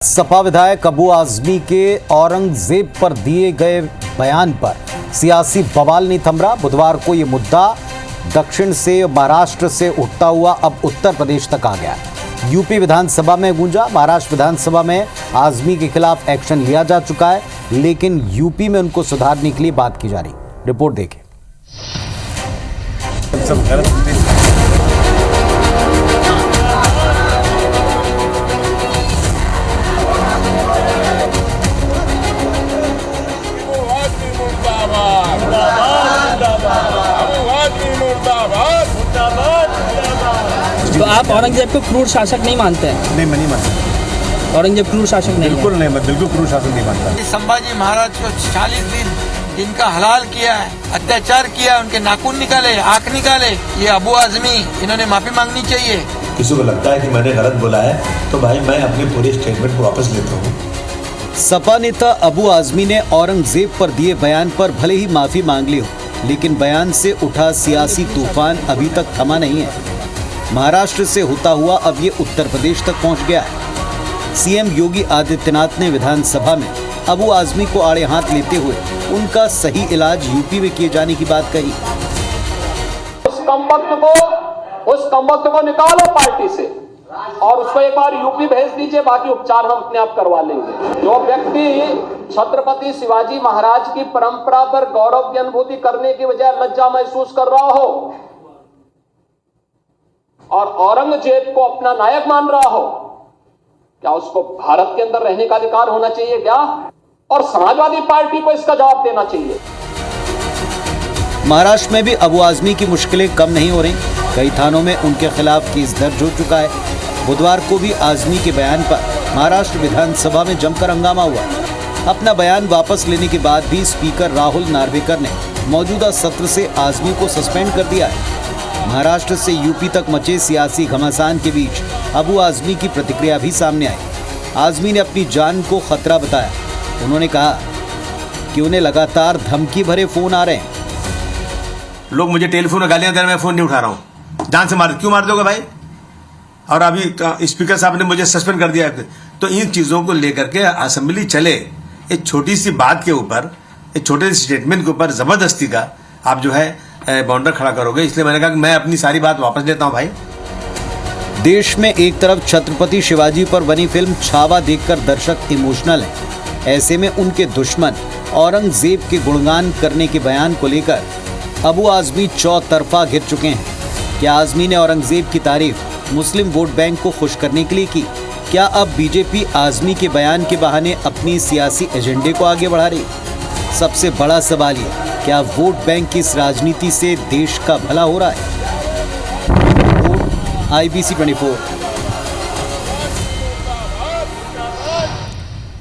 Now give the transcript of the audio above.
सपा विधायक अबू आजमी के औरंगजेब पर दिए गए बयान पर सियासी बवाल नहीं थम रहा। बुधवार को ये मुद्दा दक्षिण से महाराष्ट्र से उठता हुआ अब उत्तर प्रदेश तक आ गया। यूपी विधानसभा में गूंजा। महाराष्ट्र विधानसभा में आजमी के खिलाफ एक्शन लिया जा चुका है, लेकिन यूपी में उनको सुधारने के लिए बात की जा रही। रिपोर्ट देखें। तो आप औरंगजेब को क्रूर शासक नहीं मानते हैं? नहीं, मैं नहीं मानता। औरंगजेब क्रूर शासक नहीं बिल्कुल नहीं, मैं बिल्कुल क्रूर शासक नहीं मानता। संभाजी महाराज को 40 दिन जिनका हलाल किया है, अत्याचार किया, उनके नाखून निकाले, आंख निकाले, ये अबू आजमी, इन्होंने माफी मांगनी चाहिए। किसी को लगता है कि मैंने गलत बोला है तो भाई मैं अपने पूरे स्टेटमेंट को वापस लेता हूँ। सपा नेता अबू आजमी ने औरंगजेब पर दिए बयान पर भले ही माफी मांग ली हो, लेकिन बयान से उठा सियासी तूफान अभी तक थमा नहीं है। महाराष्ट्र से होता हुआ अब ये उत्तर प्रदेश तक पहुंच गया है। सीएम योगी आदित्यनाथ ने विधानसभा में अबू आजमी को आड़े हाथ लेते हुए उनका सही इलाज यूपी में किए जाने की बात कही। उस कमबख्त को निकालो पार्टी से और उसको एक बार यूपी भेज दीजिए, बाकी उपचार हम अपने आप करवा लेंगे। जो व्यक्ति छत्रपति शिवाजी महाराज की परंपरा पर गौरव की अनुभूति करने की बजाय लज्जा महसूस कर रहा हो और औरंगजेब को अपना नायक मान रहा हो, क्या उसको भारत के अंदर रहने का अधिकार होना चाहिए क्या? और समाजवादी पार्टी को इसका जवाब देना चाहिए। महाराष्ट्र में भी अबू आजमी की मुश्किलें कम नहीं हो रही। कई थानों में उनके खिलाफ केस दर्ज हो चुका है। बुधवार को भी आजमी के बयान पर महाराष्ट्र विधानसभा में जमकर हंगामा हुआ। अपना बयान वापस लेने के बाद भी स्पीकर राहुल नार्वेकर ने मौजूदा सत्र से आजमी को सस्पेंड कर दिया है। महाराष्ट्र से यूपी तक मचे सियासी घमासान के बीच अबू आजमी की प्रतिक्रिया भी सामने आई। आजमी ने अपनी जान को खतरा बताया। उन्होंने कहा कि उन्हें लगातार धमकी भरे फोन आ रहे हैं। लोग मुझे टेलीफोन में गालियां दे रहे हैं, मैं फोन नहीं उठा रहा हूँ। जान से मार, क्यों मार दोगे भाई? और अभी स्पीकर साहब ने मुझे सस्पेंड कर दिया है। तो इन चीजों को लेकर के असेंबली चले, एक छोटी सी बात के ऊपर, एक छोटे से स्टेटमेंट के ऊपर जबरदस्ती का आप जो है बाउंडर खड़ा करोगे। इसलिए मैंने कहा कि मैं अपनी सारी बात वापस लेता हूं। भाई, देश में एक तरफ छत्रपति शिवाजी पर बनी फिल्म छावा देखकर दर्शक इमोशनल है, ऐसे में उनके दुश्मन औरंगजेब के गुणगान करने के बयान को लेकर अबू आजमी चौतरफा घिर चुके हैं। क्या आजमी ने औरंगजेब की तारीफ मुस्लिम वोट बैंक को खुश करने के लिए की? क्या अब बीजेपी आजमी के बयान के बहाने अपनी सियासी एजेंडे को आगे बढ़ा रही? सबसे बड़ा सवाल ये, क्या वोट बैंक की इस राजनीति से देश का भला हो रहा है? IBC 24